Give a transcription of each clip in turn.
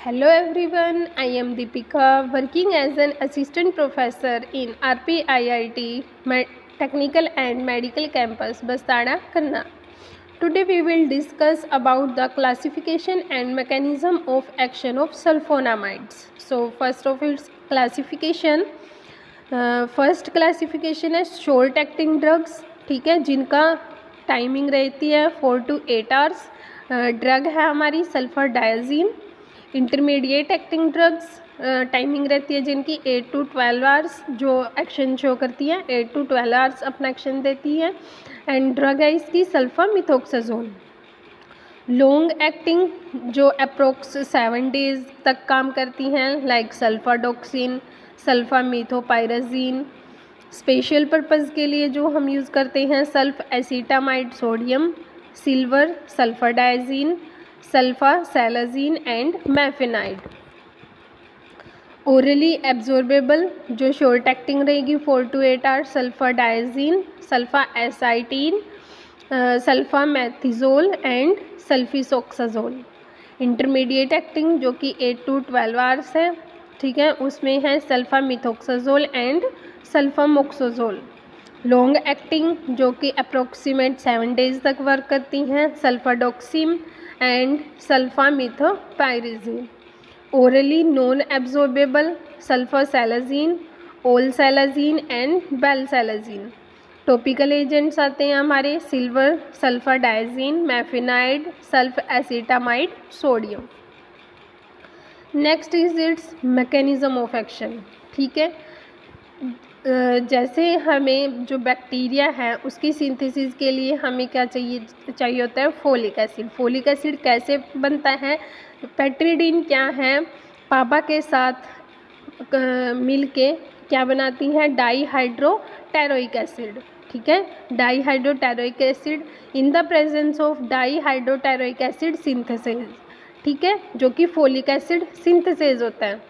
Hello everyone, I am Deepika, working as an assistant professor in RPIIT Technical and Medical Campus, Bastana, Kanna. Today we will discuss about the classification and mechanism of action of sulfonamides. So first of its classification, first classification है short acting drugs, ठीक है, जिनका timing रहती है 4 to 8 hours. Drug है हमारी sulfadiazine. Intermediate acting drugs timing रहती है जिनकी 8 to 12 आवर्स जो एक्शन शो करती है, 8 to 12 आवर्स अपना एक्शन देती है. एंड ड्रग है इसकी सल्फामिथोक्साजोल. लॉन्ग एक्टिंग जो अप्रोक्स 7 डेज तक काम करती हैं, like sulfadoxine, sulfamethopyrazine. Special purpose के लिए जो हम यूज़ करते हैं sulfacetamide sodium, silver, sulfadiazine, sulfasalazine and mafenide. Orally absorbable जो शॉर्ट एक्टिंग रहेगी 4 to 8 hours, sulfadiazine, sulfacytine, sulfamethizole and sulfisoxazole. Intermediate acting जो कि 8 to 12 आवर्स है, ठीक है, उसमें है sulfamethoxazole and sulfamoxole. Long acting जो कि अप्रोक्सीमेट 7 डेज तक वर्क करती हैं, sulfadoxine and sulfamethopyrazine. Orally non absorbable sulfasalazine, olsalazine and balsalazide. Topical agents आते हैं हमारे silver, sulfadiazine, mafenide, sulfacetamide sodium. Next is its mechanism of action, ठीक है. जैसे हमें जो बैक्टीरिया है उसकी सिंथेसिस के लिए हमें क्या चाहिए होता है, फोलिक एसिड. फोलिक एसिड कैसे बनता है, पेट्रिडीन क्या है, पाबा के साथ मिलके क्या बनाती है, डाईहाइड्रोटेरोइक एसिड, ठीक है. Dihydropteroic acid in the presence of dihydropteroic acid synthesis, ठीक है, जो कि फोलिक एसिड सिंथेसिस होता है.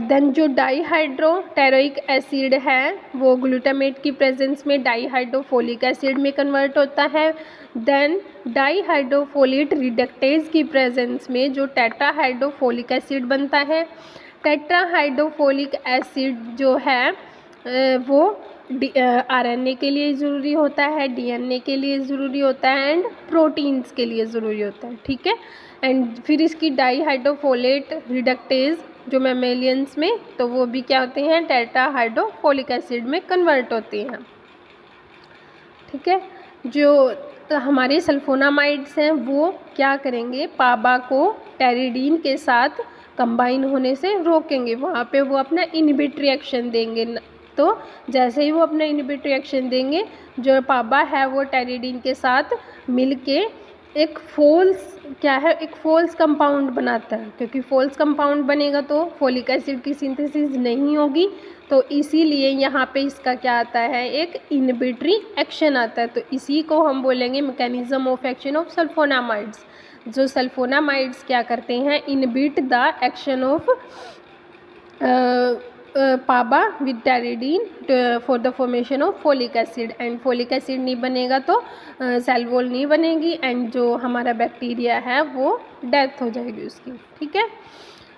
देन जो डाईहाइड्रोटेरोइक एसिड है वो ग्लूटामेट की प्रेजेंस में डाईहाइड्रोफोलिक एसिड में कन्वर्ट होता है. देन डाईहाइड्रोफोलेट रिडक्टेज की प्रेजेंस में जो टेट्राहाइड्रोफोलिक एसिड बनता है. टेट्राहाइड्रोफोलिक एसिड जो है वो आरएनए के लिए ज़रूरी होता है, डीएनए के लिए ज़रूरी होता है एंड प्रोटीन्स के लिए ज़रूरी होता है, ठीक है. एंड फिर इसकी डाईहाइड्रोफोलेट रिडक्टेज जो मैमेलियंस में, तो वो भी क्या होते हैं, टेट्राहाइड्रोफोलिक एसिड में कन्वर्ट होते हैं, ठीक है. जो हमारे सल्फोनामाइड्स हैं वो क्या करेंगे, पाबा को टेरिडीन के साथ कंबाइन होने से रोकेंगे, वहाँ पे वो अपना इनहिबिट रिएक्शन देंगे. तो जैसे ही वो अपना इनहिबिट रिएक्शन देंगे, जो पाबा है वो टेरिडीन के साथ मिलके एक फॉल्स कंपाउंड बनाता है, क्योंकि फॉल्स कंपाउंड बनेगा तो फोलिक एसिड की सिंथेसिस नहीं होगी. तो इसीलिए यहाँ पे इसका क्या आता है, एक इनहिबिटरी एक्शन आता है. तो इसी को हम बोलेंगे mechanism of action of sulfonamides. जो सल्फोनामाइड्स क्या करते हैं, inhibit the action of PABA with pteridine for the formation of folic acid. And folic acid नहीं बनेगा तो सेल वॉल नहीं बनेगी एंड जो हमारा बैक्टीरिया है वो डेथ हो जाएगी उसकी, ठीक है.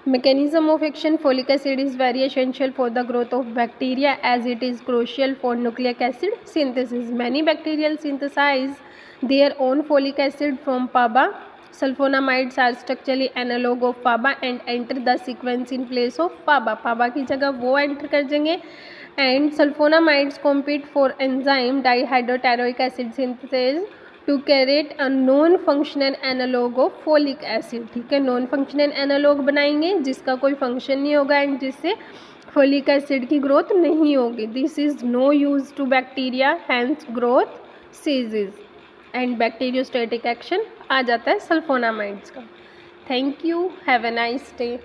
mechanism of action, folic acid is very essential for the growth of bacteria as it is crucial for nucleic acid synthesis. Many bacterial synthesize their own folic acid from PABA. Sulfonamides are structurally analog of PABA and enter the sequence in place of PABA. PABA की जगह वो enter कर देंगे. And sulfonamides compete for enzyme dihydroteroic acid synthesis to create a non functional analogue of folic acid, ठीक है. Non functional analogue बनाएंगे जिसका कोई फंक्शन नहीं होगा एंड जिससे फोलिक एसिड की ग्रोथ नहीं होगी. This is no use to bacteria, hence growth ceases and bacteriostatic action आ जाता है सल्फोनामाइड्स का. Thank you, have a nice day.